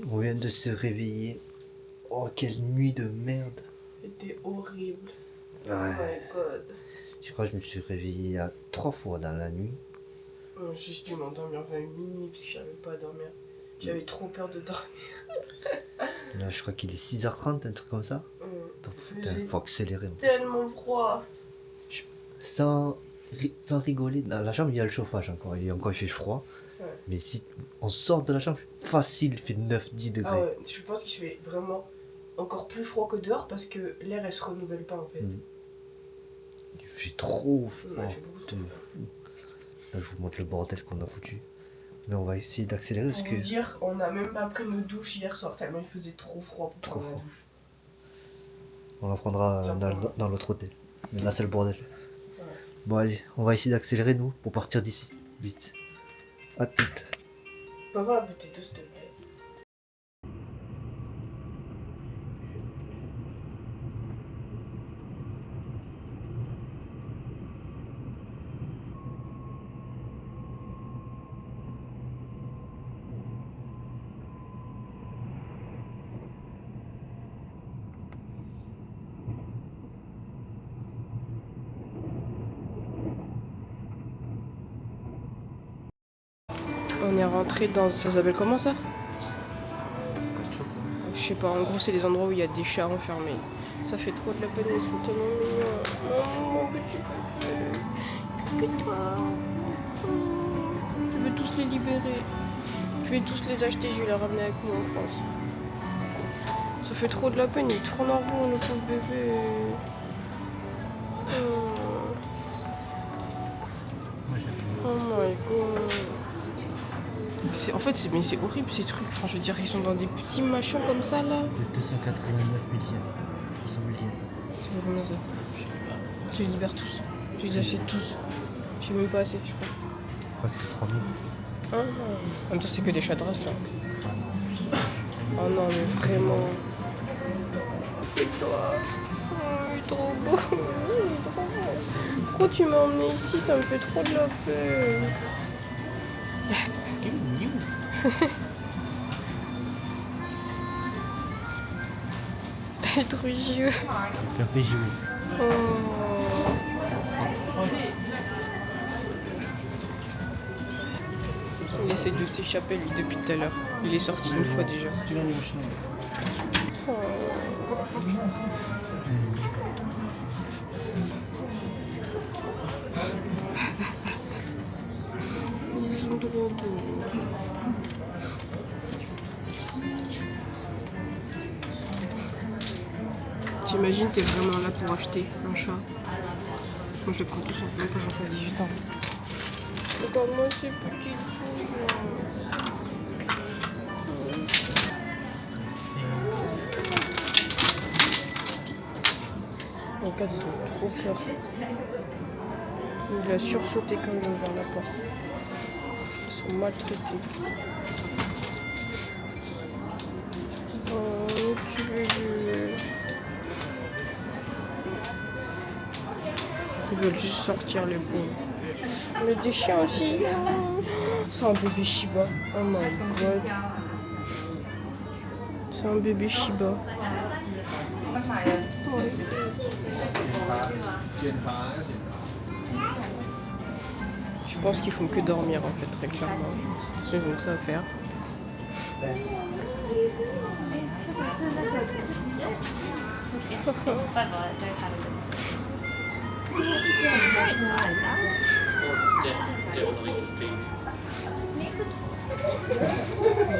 On vient de se réveiller. Oh, quelle nuit de merde. C'était horrible. Ouais. Oh my god. Je crois que je me suis réveillé à 3 fois dans la nuit. J'ai dû m'endormir vers minuit parce que j'arrivais pas à dormir. J'avais trop peur de dormir. Là, je crois qu'il est 6h30, un truc comme ça. Donc faut accélérer. Tellement froid. Sans rigoler, dans la chambre il y a le chauffage encore. Il fait froid. Ouais. Mais si on sort de la chambre, facile, il fait 9-10 degrés. Ah ouais, je pense qu'il fait vraiment encore plus froid que dehors parce que l'air elle se renouvelle pas en fait. Il fait trop froid. Il fait beaucoup trop froid. Là, je vous montre le bordel qu'on a foutu. Mais on va essayer d'accélérer parce que. Pour vous dire, on n'a même pas pris nos douches hier soir tellement il faisait trop froid pour prendre la douche. On la prendra dans l'autre hôtel. Mais là c'est le bordel. Ouais. Bon allez, on va essayer d'accélérer nous pour partir d'ici. Vite. À toute. On va voir la bouteille d'eau s'il te plaît. On est rentré dans... Ça s'appelle comment ça? Je sais pas, en gros c'est les endroits où il y a des chats enfermés. Ça fait trop de la peine, ils sont tellement mignons. Oh mon petit copain. Que toi. Je vais tous les libérer. Je vais tous les acheter, je vais les ramener avec moi en France. Ça fait trop de la peine, ils tournent en rond, le pauvre bébé. Oh my god. En fait, c'est horrible ces trucs. Enfin, je veux dire, ils sont dans des petits machins comme ça là. 289 millième. 300 millième. Ça fait combien ça? Je les libère tous. Je les achète tous. Je sais même pas assez, je crois. Presque 3000. Ah, en même temps, c'est que des chats de race là. Oh non, mais vraiment. Et toi? Oh, il est trop beau. Il est trop beau. Pourquoi tu m'as emmené ici? Ça me fait trop de la peine. Trop vieux. Oh. Il essaie de s'échapper lui depuis tout à l'heure. Il est sorti une fois déjà. Oh. Ils sont trop beaux. T'imagines, t'es vraiment là pour acheter un chat. Moi je les prends tous en fait, j'en choisis juste un. Regarde-moi ces petites fouilles. Regarde, ils ont trop peur. Il a sursauté quand il a ouvert la porte. Ils sont maltraités. Oh, tu veux... Ils veulent juste sortir les pauvres. Mais des chiens aussi. C'est un bébé Shiba. Oh my god. C'est un bébé Shiba. Ouais. Je pense qu'ils font que dormir en fait, très clairement. C'est donc ça à faire. Il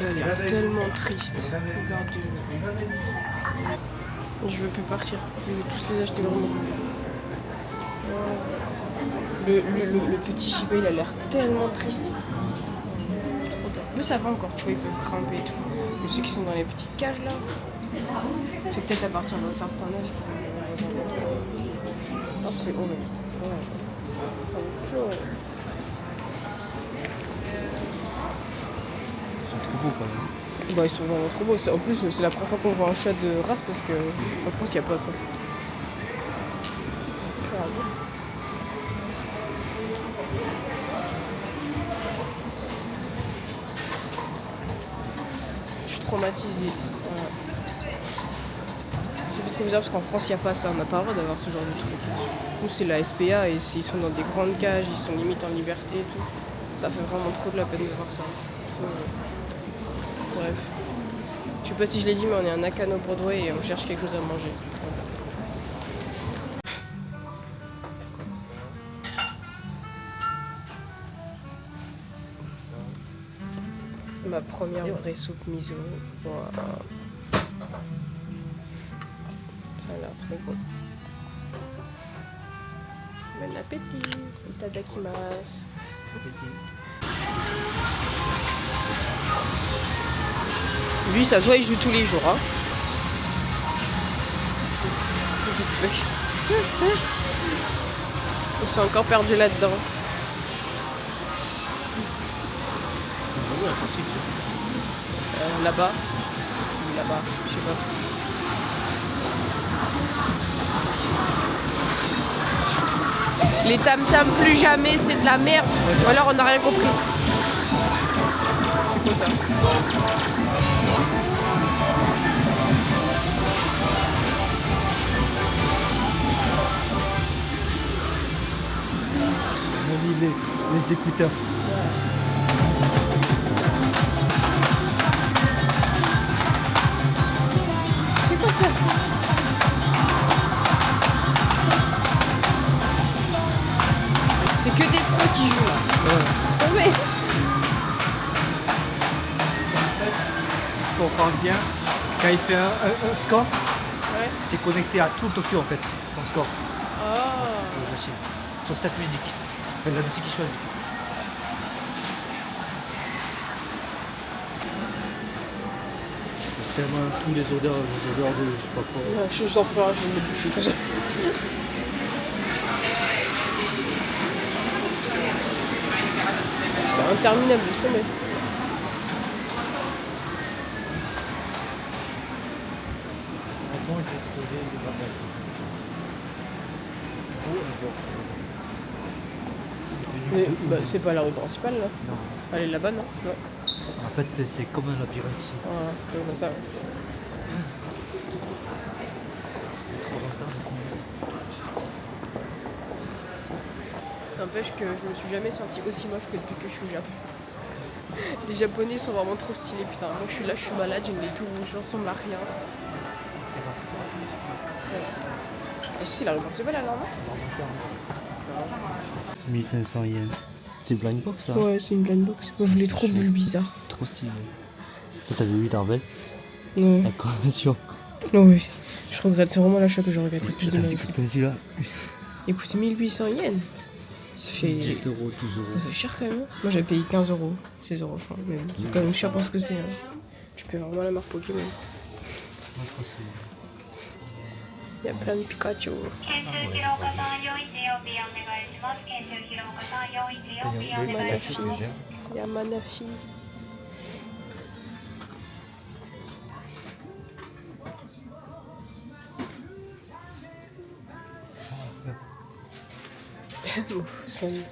a l'air tellement triste. Regardez-le. Je veux plus partir. Je veux tous les acheter vraiment. Le petit Shiba, il a l'air tellement triste. Eux, ça va encore, tu vois, ils peuvent grimper et tout. Mais ceux qui sont dans les petites cages là, c'est peut-être à partir d'un certain âge. Oh, c'est horrible. Ouais. Ça va pleurer. Ils sont trop beaux quand même. Bah, ils sont vraiment trop beaux. En plus, c'est la première fois qu'on voit un chat de race parce que en France, il n'y a pas ça. traumatisé. Voilà. C'est trop bizarre parce qu'en France, il n'y a pas ça. On n'a pas le droit d'avoir ce genre de truc. Nous, c'est la SPA et ils sont dans des grandes cages, ils sont limite en liberté et tout. Ça fait vraiment trop de la peine de voir ça. Bref. Je sais pas si je l'ai dit, mais on est à Nakano Broadway et on cherche quelque chose à manger. Ma première vraie soupe miso. Voilà. Ça a l'air très bon. Bon appétit. Itadakimasu. Lui, ça se voit, il joue tous les jours. Hein. On s'est encore perdu là-dedans. Là-bas. Là-bas, je sais pas. Les tam-tams plus jamais, c'est de la merde. Ou alors on n'a rien compris. C'est quoi ça? On a mis les écouteurs. C'est quoi ça? C'est que des pros qui jouent là. Ouais. Mais... On parle bien, quand il fait un score, Ouais. c'est connecté à tout Tokyo en fait, son score, Oh. la machine, sur cette musique, enfin, la musique qu'il choisit. Tellement tous les odeurs de je sais pas quoi. Je sens plus rien, je vais me bouffer tout ça. C'est interminable le sommet. Maintenant, il faut trouver des bagages. Mais bah, c'est pas la rue principale là. Non. Elle est là-bas, non? Non. En fait, c'est comme un labyrinthe ici. Voilà, je vois ça. Trop longtemps ici. N'empêche que je me suis jamais sentie aussi moche que depuis que je suis au Japon. Les Japonais sont vraiment trop stylés, putain. Moi je suis là, je suis malade, j'ai le nez tout rouge, je ressemble à rien. Ah si, la rue principale alors, non? 1500 yens. C'est blind box ça? Ouais, c'est une blind box. Moi je voulais trop bulle bizarre. Trop stylé. Toi t'avais 8 Arbel? Ouais. La convention. Oui. Je regrette, c'est vraiment l'achat que je regrette le plus de ma vie. C'est coûte comme celui-là. Il coûte 1800 yens. Ça fait... 10 euros, 12 euros. C'est cher quand même. Moi j'avais payé 15 euros, 16 euros je crois. Mais bon, c'est quand même cher pour ce que c'est. Hein. Tu payes vraiment la marque Pokémon. Il y a plein de Pikachu. Manafi. Il y a Manafi. Ouf, ça y est.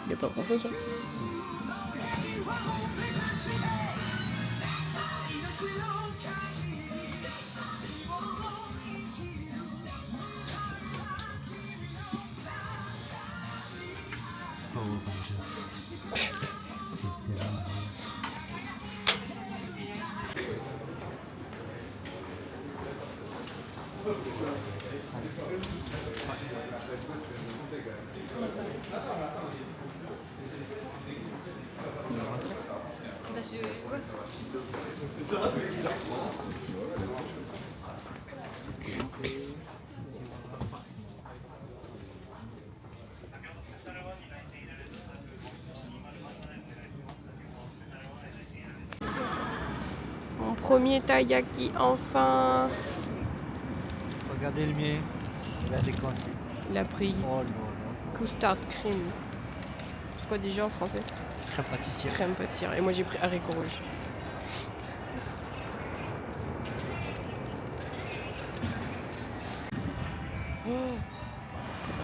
Il n'y a pas grand chose. Hein. Mon premier taiyaki, enfin. Regardez le mien, il a décoincé. Il a pris Oh là là. custard cream. quoi déjà en français? Crème pâtissière. Crème pâtissière. Et moi j'ai pris haricots rouges.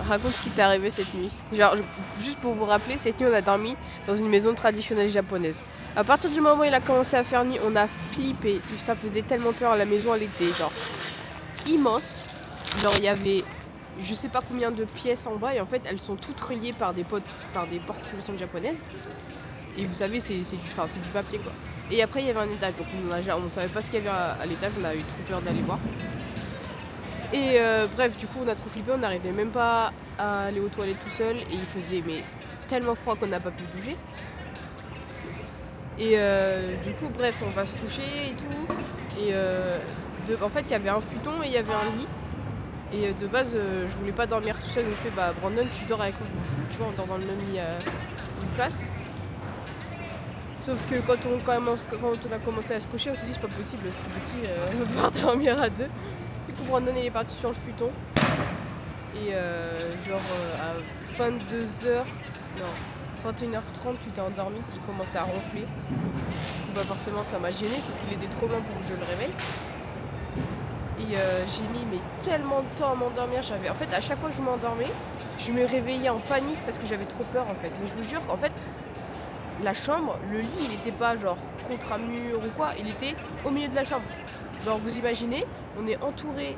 Raconte ce qui t'est arrivé cette nuit. Genre, juste pour vous rappeler, cette nuit on a dormi dans une maison traditionnelle japonaise. À partir du moment où il a commencé à faire nuit, on a flippé. Ça faisait tellement peur. La maison, elle était genre immense. Genre, il y avait je sais pas combien de pièces en bas et en fait, elles sont toutes reliées par des portes coulissants japonaises. Et vous savez, c'est du papier quoi. Et après, il y avait un étage. Donc, on savait pas ce qu'il y avait à l'étage. On a eu trop peur d'aller voir. Et bref, du coup, on a trop flippé, on n'arrivait même pas à aller aux toilettes tout seul. Et il faisait tellement froid qu'on n'a pas pu bouger. Et du coup, bref, on va se coucher et tout. Et en fait, il y avait un futon et il y avait un lit. Et de base, je voulais pas dormir tout seul. Donc je fais, bah Brandon, tu dors avec moi, je me fous. Tu vois, on dort dans le même lit à une place. Sauf que quand on a commencé à se coucher, on s'est dit, c'est pas possible, c'est trop petit, on va pouvoir dormir à deux. Du coup, Brandon il est parti sur le futon. Et à 22h, non, 21h30, tu t'es endormi, qui commençait à ronfler. Bah forcément, ça m'a gêné, sauf qu'il était trop loin pour que je le réveille. Et j'ai mis tellement de temps à m'endormir. En fait, à chaque fois que je m'endormais, je me réveillais en panique parce que j'avais trop peur en fait. Mais je vous jure qu'en fait, la chambre, le lit, il était pas genre contre un mur ou quoi, il était au milieu de la chambre. Genre vous imaginez, on est entouré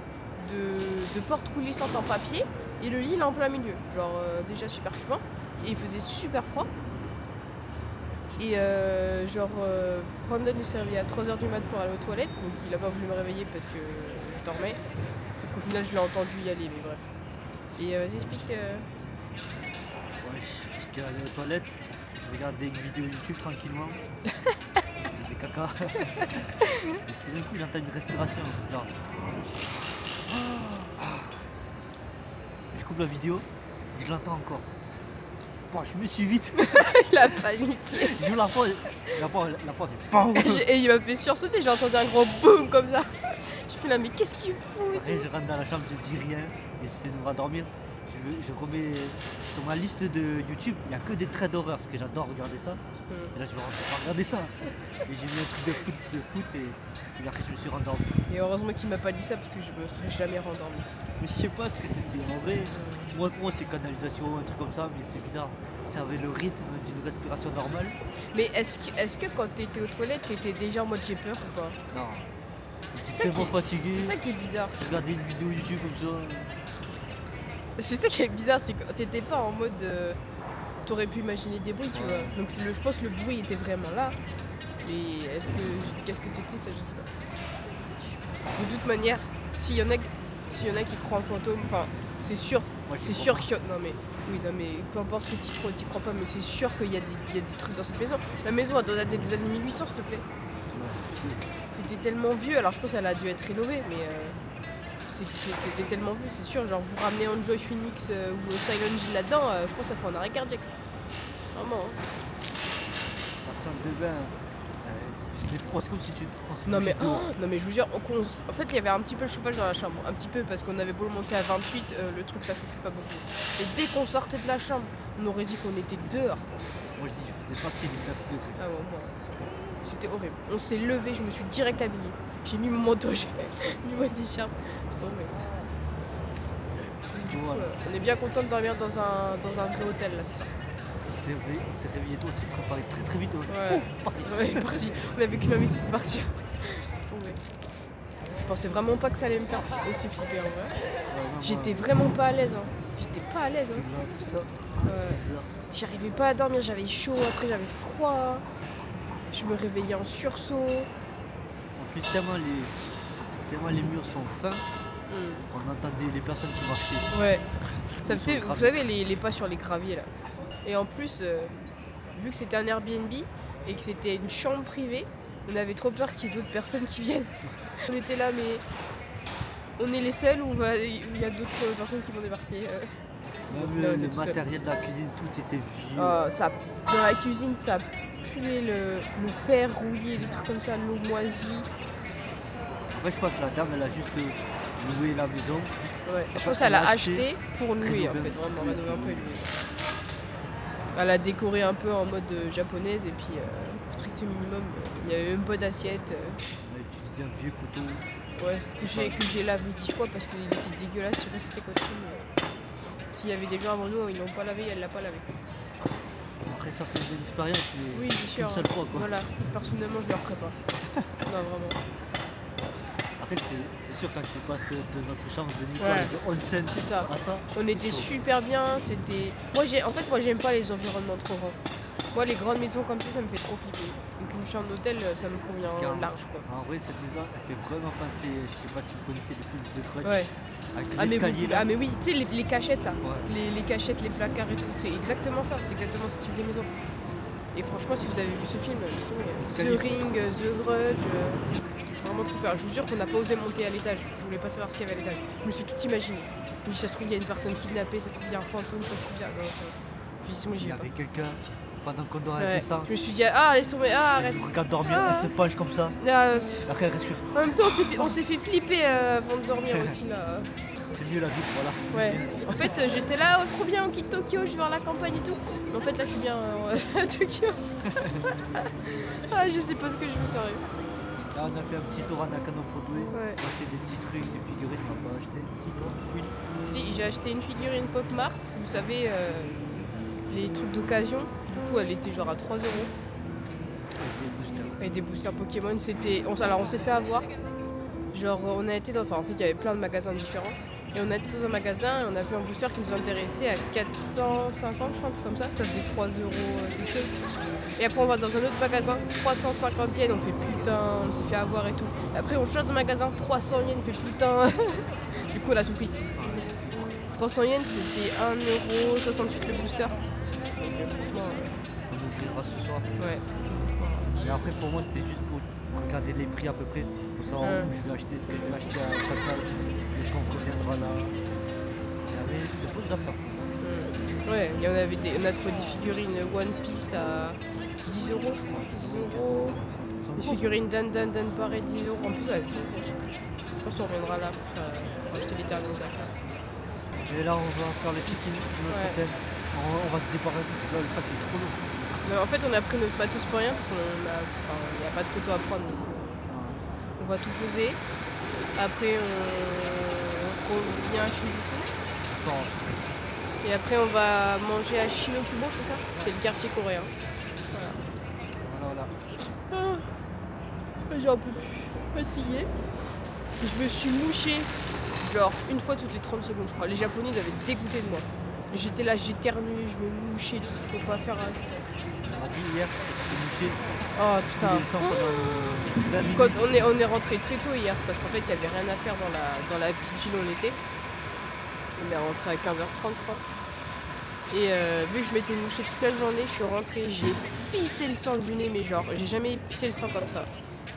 de portes coulissantes en papier et le lit il est en plein milieu. Genre déjà super flippant et il faisait super froid. Et Brandon il s'est réveillé à 3h du mat pour aller aux toilettes, donc il a pas voulu me réveiller parce que je dormais. Sauf qu'au final je l'ai entendu y aller, mais bref. Et vas-y explique. Ouais, j'étais allé aux toilettes, je regardais une vidéo YouTube tranquillement. Je faisais caca. Et tout d'un coup j'entends une respiration, genre. Je coupe la vidéo, je l'entends encore. Bon, je me suis vite. Il a paniqué. Je joue la porte est BAM. Et il m'a fait sursauter, j'ai entendu un gros boum comme ça. Je suis là, mais qu'est-ce qu'il fout et Après tout. je rentre dans la chambre, je dis rien et j'essaie de me rendormir. Je remets sur ma liste de YouTube, il n'y a que des traits d'horreur parce que j'adore regarder ça. Et là je vais regarder ça. Et j'ai mis un truc de foot et après je me suis rendormi. Et heureusement qu'il m'a pas dit ça parce que je me serais jamais rendormi. Mais je sais pas ce que c'était en vrai. Moi c'est canalisation, un truc comme ça, mais c'est bizarre. Ça avait le rythme d'une respiration normale. Mais est-ce que quand t'étais aux toilettes, t'étais déjà en mode j'ai peur ou pas? Non. C'est J'étais ça tellement qui- fatigué. C'est ça qui est bizarre. J'ai regardé une vidéo YouTube comme ça. C'est ça qui est bizarre, c'est que t'étais pas en mode. T'aurais pu imaginer des bruits, tu Ouais. vois. Donc je pense que le bruit était vraiment là. Mais qu'est-ce que c'était, ça je sais pas. De toute manière, s'il y en a qui croient en fantôme, enfin c'est sûr. Moi, j'y C'est crois sûr pas. qu'il y a... Non mais... Oui, non mais peu importe que t'y crois pas, mais c'est sûr qu'il y a des trucs dans cette maison. La maison, elle doit dater des années 1800, s'il te plaît. Ouais. C'était tellement vieux, alors je pense qu'elle a dû être rénovée, mais... C'était tellement vieux, c'est sûr. Genre, vous ramenez Enjoy Phoenix ou Silent Hill là-dedans, je pense que ça fait un arrêt cardiaque. Vraiment, hein. La salle de bain, c'est froid, c'est comme si tu te Non mais, couchais dehors. non mais je vous jure, en fait il y avait un petit peu le chauffage dans la chambre, un petit peu parce qu'on avait beau le monter à 28, le truc ça chauffait pas beaucoup. Et dès qu'on sortait de la chambre, on aurait dit qu'on était dehors. Moi je dis, il faisait facile 9 degrés. Ah ouais, moi, c'était horrible. On s'est levé, je me suis direct habillée. J'ai mis mon manteau, j'ai mis mon écharpe, c'est tombé. Du coup, Voilà. on est bien content de dormir dans un vrai hôtel là ce soir. On s'est réveillé tôt, on s'est préparé très très vite. Ouais. Parti. Ouais, parti. On avait qu'une envie, c'est de partir. C'est tombé. Je pensais vraiment pas que ça allait me faire aussi flipper en vrai. J'étais vraiment pas à l'aise. Hein. J'étais pas à l'aise. Hein. Tout ça. Ouais. C'est bizarre. J'arrivais pas à dormir, j'avais chaud, après j'avais froid. Je me réveillais en sursaut. En plus, tellement les murs sont fins, on entendait les personnes qui marchaient. Ouais. Ça Sur le faisait, vous gravier. savez, les pas sur les graviers là. Et en plus, vu que c'était un Airbnb et que c'était une chambre privée, on avait trop peur qu'il y ait d'autres personnes qui viennent. On était là, mais on est les seuls ou il y a d'autres personnes qui vont débarquer. Même Non, on le est tout seul. matériel de la cuisine, tout était vieux. Dans la cuisine, ça puait le fer rouillé, des trucs comme ça, l'eau moisie. En fait, je pense que la dame, elle a juste loué la maison. Ouais. Je Enfin, pense qu'elle a elle a acheté pour louer en rénover fait, un vraiment petit peu, rénover un peu et louer. louer. Elle a décoré un peu en mode japonaise et puis strict minimum. Il n'y avait même pas d'assiette. On a utilisé un vieux couteau. Ouais, que j'ai lavé 10 fois parce qu'il était dégueulasse. Je sais pas si c'était quoi dessus, mais s'il y avait des gens avant nous, ils l'ont pas lavé, elle l'a pas lavé. Après ça fait une expérience, mais Oui, bien sûr. une seule fois quoi. Voilà, personnellement, je le referai pas. Non, vraiment. Après c'est sûr quand tu passes de notre chambre de Nico Ouais. de onsen C'est ça. à ça. On était super bien, c'était... Moi, j'aime pas les environnements trop grands. Moi, les grandes maisons comme ça me fait trop flipper. Donc une chambre d'hôtel, ça me convient Parce qu'en- large, quoi. En vrai, cette maison, elle fait vraiment penser, je sais pas si vous connaissez le film The Grudge, Ouais. avec Ah mais, l'escalier là. oui, tu sais, les cachettes, là. Ouais. Les cachettes, les placards et tout. C'est exactement ça, c'est exactement ce type de maison. Et franchement, si vous avez vu ce film, The Ring, The Grudge, vraiment trop peur. Je vous jure qu'on n'a pas osé monter à l'étage. Je voulais pas savoir ce qu'il y avait à l'étage. Je me suis tout imaginé. Je me dis, ça se trouve, il y a une personne kidnappée, ça se trouve, il y a un fantôme, ça se trouve, il y a... Non, ça... Puis c'est moi, j'y Il y vais pas. avait quelqu'un, pendant qu'on doit Ouais. descendre, Je me suis dit, ah, laisse tomber, ah, elle arrête. nous regarde dormir, Ah. elle se penche comme ça, Ah, après elle respire. en même temps, on s'est fait flipper avant de dormir aussi, là. C'est mieux la vie, voilà. Ouais. En fait, j'étais là, trop bien, on quitte Tokyo, je vais voir la campagne et tout. Mais en fait, là, je suis bien à Tokyo. Ah, je sais pas ce que je veux, sérieux. Là on a fait un petit tour à Nakano Broadway, Ouais. on a acheté des petits trucs, des figurines, on n'a pas acheté. Si toi, une. Si, j'ai acheté une figurine Pop Mart, vous savez, les trucs d'occasion. Du coup, elle était genre à 3 €. Avec des boosters. Et des boosters Pokémon, c'était... Alors, on s'est fait avoir. Genre, on a été dans... Enfin, en fait, il y avait plein de magasins différents. Et on a été dans un magasin et on a vu un booster qui nous intéressait à 450, je crois, un truc comme ça. Ça faisait 3 € quelque chose. Et après, on va dans un autre magasin, 350 yens, on fait putain, on s'est fait avoir et tout. Après, on change de magasin, 300 yens, on fait putain. Du coup, on a tout pris. 300 yens, c'était 1,68 € le booster. Donc, franchement, On ouvrira ce soir. ouais. Et après pour moi c'était juste pour regarder les prix à peu près, pour savoir où je vais acheter, ce que je vais acheter à Osaka, est-ce qu'on reviendra là. Il y avait de bonnes affaires. Ouais, il y en avait on a trouvé des figurines One Piece à 10 € je crois, 10 €. Des figurines Dan pareil 10 €. En plus, elles sont grosses. Je pense qu'on reviendra là pour acheter les derniers achats. Et là on va faire le check-in de notre Ouais. hôtel. On va se débarrasser, là le sac est trop lourd. Mais en fait, on a pris notre matos pour rien parce qu'il n'y a pas de photo à prendre. Donc, on va tout poser. Après, on revient chez nous. Enfin, Et après, on va manger à Shinokubo, c'est ça? C'est le quartier coréen. voilà. Ah, j'en peux plus. Fatiguée. Je me suis mouchée, genre une fois toutes les 30 secondes, je crois. Les Japonais doivent être dégoûtés de moi. J'étais là, j'éternuais, je me mouchais, tout ce qu'il faut pas faire. On a dit hier, c'est mouché, Oh tous putain. les sang pendant 20 minutes. Quand on est rentré très tôt hier parce qu'en fait il y avait rien à faire dans la petite ville où on était. On est rentré à 15h30 je crois. Et vu que je m'étais mouchée toute la journée, je suis rentrée, j'ai pissé le sang du nez, mais genre j'ai jamais pissé le sang comme ça.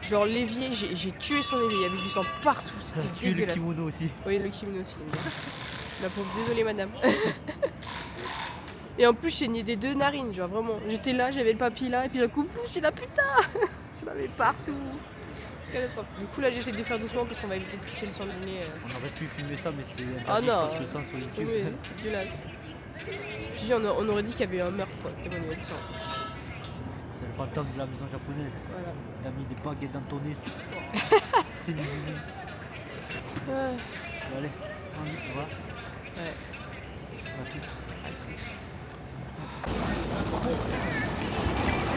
Genre l'évier, j'ai tué son évier, il y avait du sang partout, T'as c'était tué le dégueulasse. kimono aussi. Oui, le kimono aussi. La pauvre, désolée madame. Et en plus, j'ai nié des 2 narines, genre vraiment. J'étais là, j'avais le papy là, et puis d'un coup, pouf, j'ai la putain. Ça m'avait partout. Catastrophe. Du coup, là, j'essaie de faire doucement parce qu'on va éviter de pisser le sang du nez. On aurait pu filmer ça, mais c'est Ah interdit, non, je pense, le sang sur c'est YouTube. tombé, c'est dégueulasse. Je dis, on aurait dit qu'il y avait un meurtre, quoi, témoigner de sang. C'est le fantôme de la maison japonaise. Voilà. Il a mis des baguettes dans ton nez. C'est nul. Ah, Allez, on va. ouais. À toutes.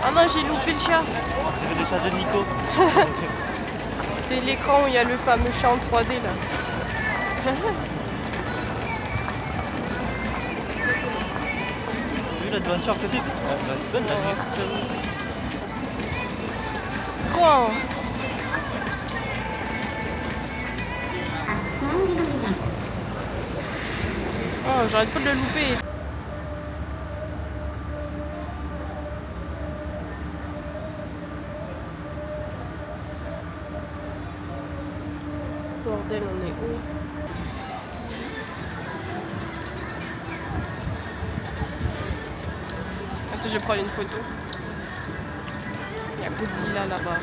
Ah non, j'ai loupé le chat. Tu veux le chat de Nico? C'est l'écran où il y a le fameux chat en 3D là. Tu veux la devanture à côté? Bonne la nuit. Quoi? Oh, j'arrête pas de le louper. Bordel, on est où? Attends, je vais prendre une photo. Il y a Godzilla là-bas.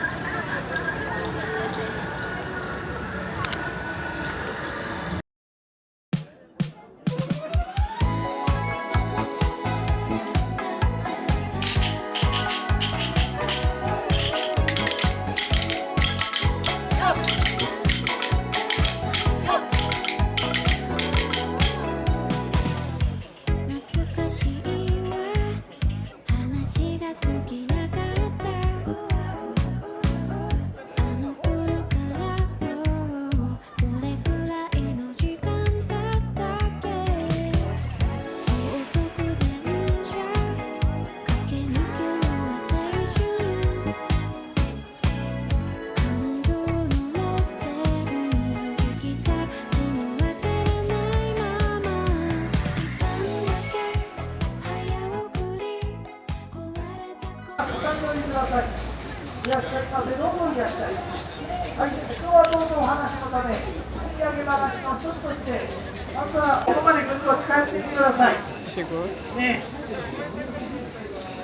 C'est quoi?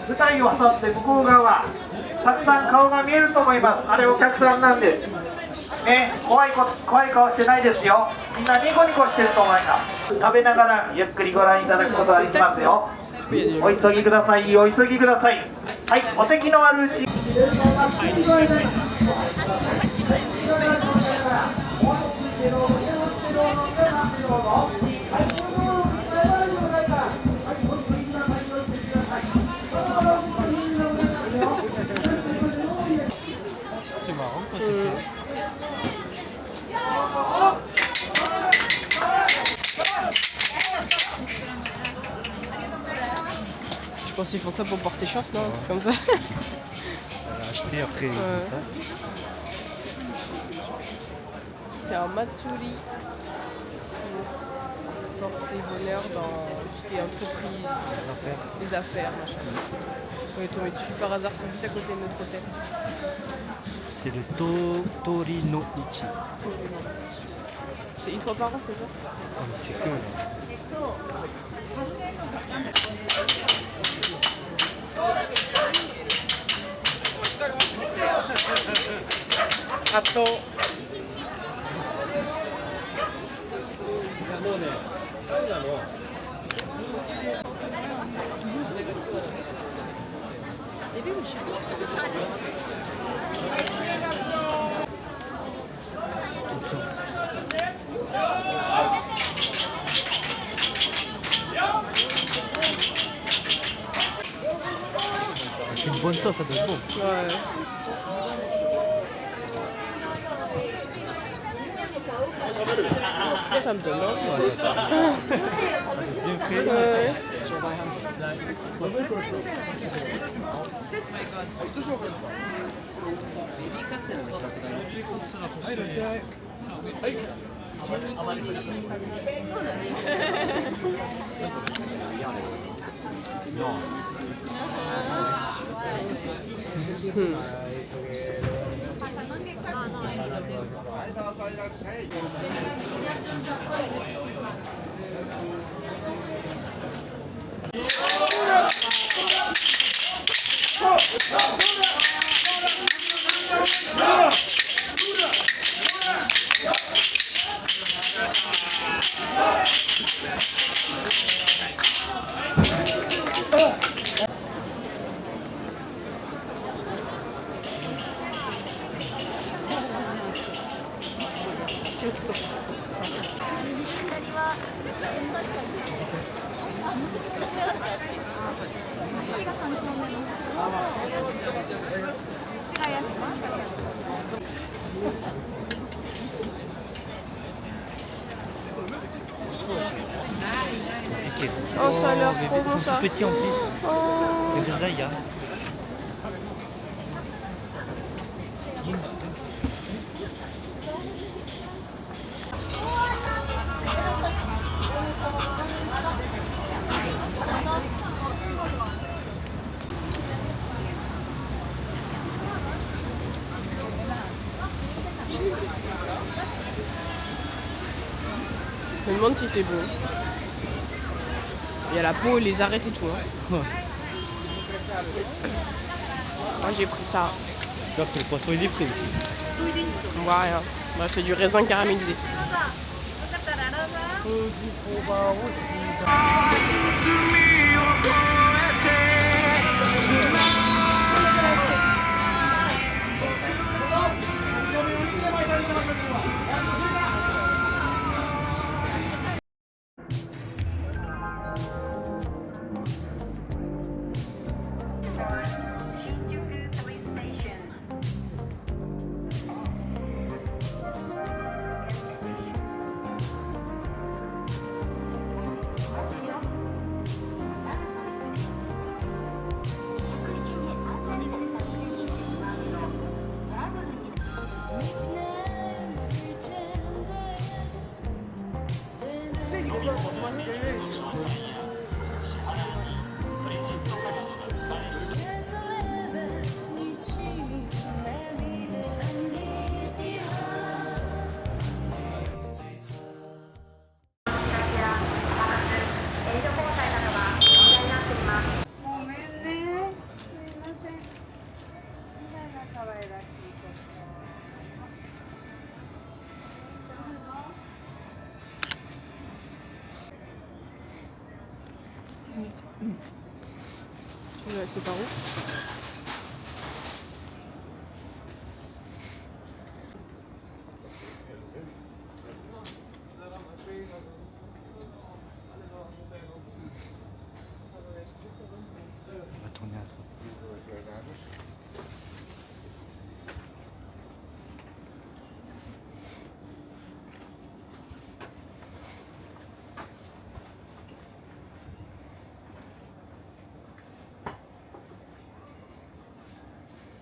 舞台を挟んで向こう側たくさん顔が見えると思います。あれお客さんなんで、ね、怖い顔してないですよ。みんなニコニコしてると思います。食べながらゆっくりご覧いただくことができますよ。お急ぎください、お急ぎください。はい、お席のあるうち。C'est marrant quand c'est fait. Je pense qu'ils font ça pour porter chance, non? Un truc comme ça. On l'a acheté après comme ça. C'est un matsuri pour porter bonheur dans tout ce qui est entreprise, les affaires, machin. On est tombé dessus par hasard, c'est juste à côté de notre hôtel. C'est le Tori no Ichi. C'est une fois par an, c'est ça? Ah, mais c'est que là. Avec une bonne sauce, ça doit être bon. Ouais. Ça me donne envie. Bien fait. Ouais. Oh, ça a l'air trop bon ça. Petit en plus. Oh. Et ça, il y a. Je me demande si c'est bon. Il y a la peau, les arêtes et tout. Hein. Moi j'ai pris ça. J'espère que le poisson il est frais aussi. On voit rien. Bref, c'est du raisin caramélisé. C'est par où? On va tourner à droite.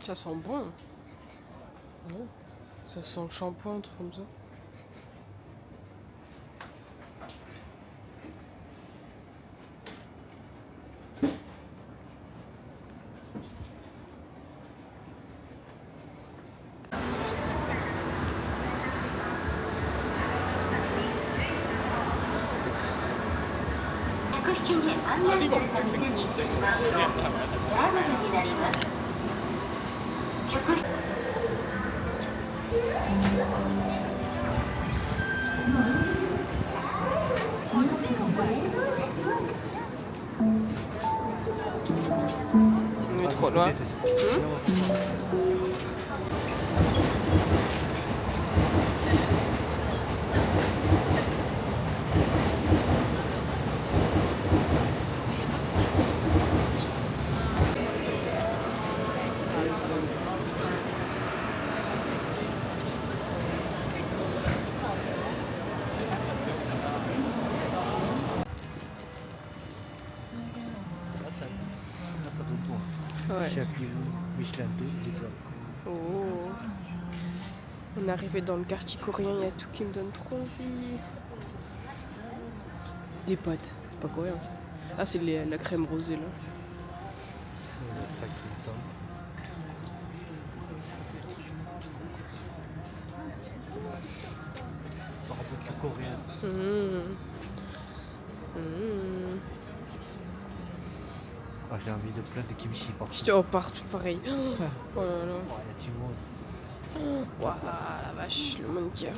Ça sent bon. Ouais. Ça sent le shampoing, un truc comme ça. On est trop loin. Ça donne tout. Ouais. Chef Michelin 2 étoiles. Oh. On est arrivé dans le quartier coréen, il y a tout qui me donne trop envie. Des pâtes, c'est pas coréen ça. Ah, c'est la crème rosée là. Ça qui me tente. Barbecue coréen. Ah, j'ai envie de plein de kimchi partout. Oh, partout pareil. Oh là là. Oh, il y a du monde. Waouh, la vache, le monde qui a.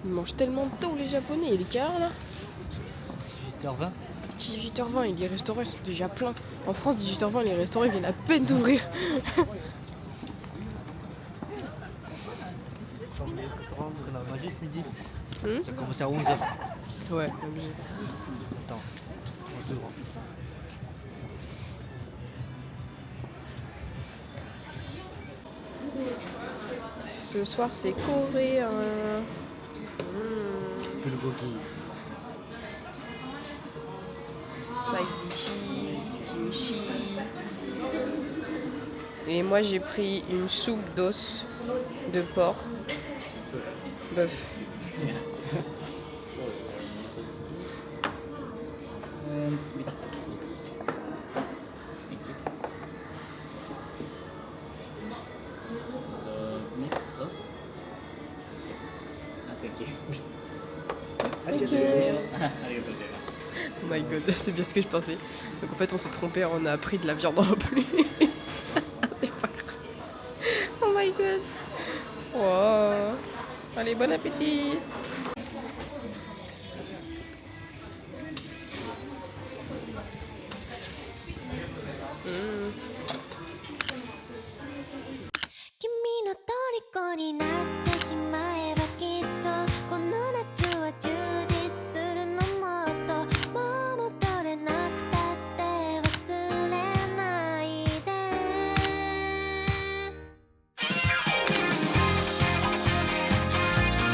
Ils mangent tellement tôt les japonais, il est quelle heure là? 18h20. 18h20 et les restaurants ils sont déjà pleins. En France, 18h20, les restaurants ils viennent à peine d'ouvrir. Le restaurant ouvre normalement juste midi. Hmm? Ça commence à 11h. Ouais, obligé. Attends, on se devant. Ce soir, c'est coréen. Bulgogi. Saidishi, kimchi. Et moi, j'ai pris une soupe d'os de porc. Bœuf. Oh my god, c'est bien ce que je pensais. Donc en fait on s'est trompé, on a pris de la viande en plus. C'est pas grave. Oh my god. Wow. Allez, bon appétit.